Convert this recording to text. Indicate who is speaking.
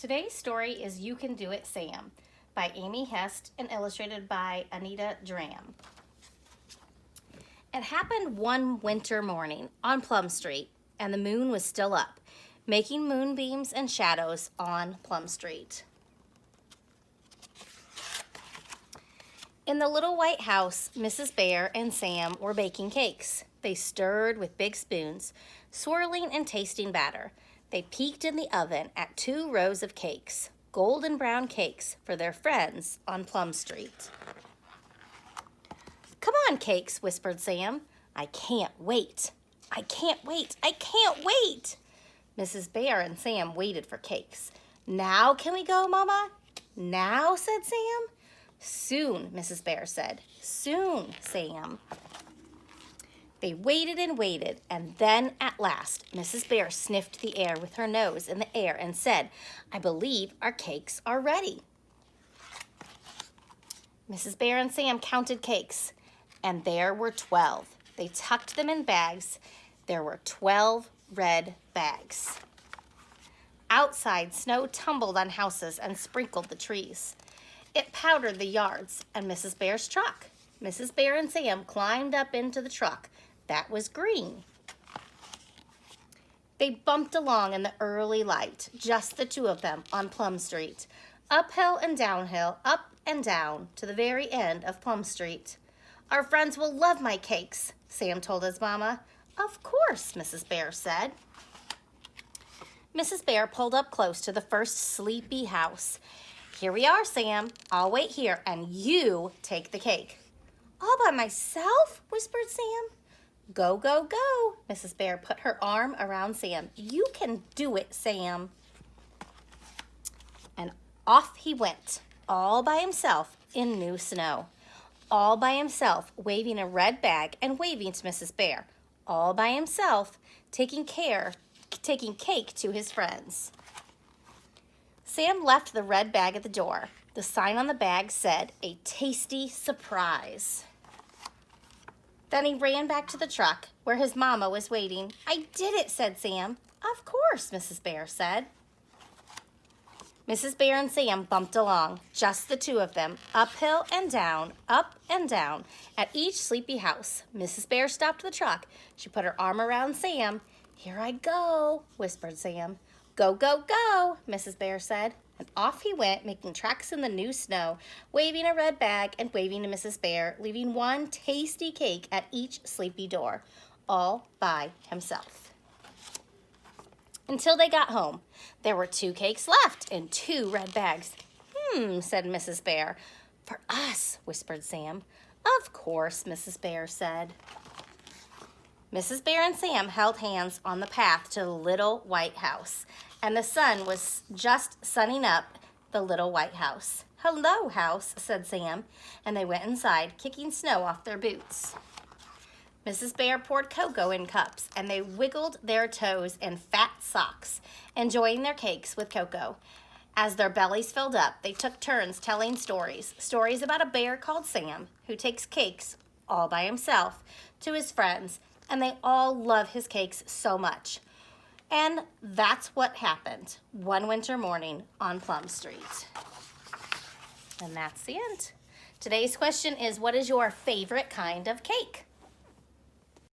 Speaker 1: Today's story is You Can Do It, Sam by Amy Hest and illustrated by Anita Dram. It happened one winter morning on Plum Street, and the moon was still up, making moonbeams and shadows on Plum Street. In the little white house, Mrs. Bear and Sam were baking cakes. They stirred with big spoons, swirling and tasting batter. They peeked in the oven at 2 rows of cakes, golden brown cakes for their friends on Plum Street. "Come on, cakes," whispered Sam. "I can't wait. I can't wait. I can't wait." Mrs. Bear and Sam waited for cakes. "Now can we go, Mama?" "Now," said Sam. "Soon," Mrs. Bear said. "Soon, Sam." They waited and waited, and then at last Mrs. Bear sniffed the air with her nose in the air and said, "I believe our cakes are ready." Mrs. Bear and Sam counted cakes, and there were 12. They tucked them in bags. There were 12 red bags. Outside, snow tumbled on houses and sprinkled the trees. It powdered the yards and Mrs. Bear's truck. Mrs. Bear and Sam climbed up into the truck. That was green. They bumped along in the early light, just the 2 of them on Plum Street, uphill and downhill, up and down, to the very end of Plum Street. "Our friends will love my cakes," Sam told his mama. "Of course," Mrs. Bear said. Mrs. Bear pulled up close to the first sleepy house. "Here we are, Sam. I'll wait here, and you take the cake." "All by myself?" whispered Sam. "Go, go, go." Mrs. Bear put her arm around Sam. "You can do it, Sam." And off he went, all by himself in new snow. All by himself, waving a red bag and waving to Mrs. Bear. All by himself, taking cake to his friends. Sam left the red bag at the door. The sign on the bag said, "A tasty surprise." Then he ran back to the truck where his mama was waiting. "I did it," said Sam. "Of course," Mrs. Bear said. Mrs. Bear and Sam bumped along, just the 2 of them, uphill and down, up and down. At each sleepy house, Mrs. Bear stopped the truck. She put her arm around Sam. "Here I go," whispered Sam. "Go, go, go," Mrs. Bear said. And off he went, making tracks in the new snow, waving a red bag and waving to Mrs. Bear, leaving 1 tasty cake at each sleepy door, all by himself. Until they got home, there were 2 cakes left in 2 red bags. Said Mrs. Bear. "For us," whispered Sam. "Of course," Mrs. Bear said. Mrs. Bear and Sam held hands on the path to the little white house, and the sun was just sunning up the little white house. "Hello, house," said Sam, and they went inside, kicking snow off their boots. Mrs. Bear poured cocoa in cups, and they wiggled their toes in fat socks, enjoying their cakes with cocoa. As their bellies filled up, they took turns telling stories about a bear called Sam, who takes cakes all by himself to his friends, and they all love his cakes so much. And that's what happened one winter morning on Plum Street. And that's the end. Today's question is, what is your favorite kind of cake?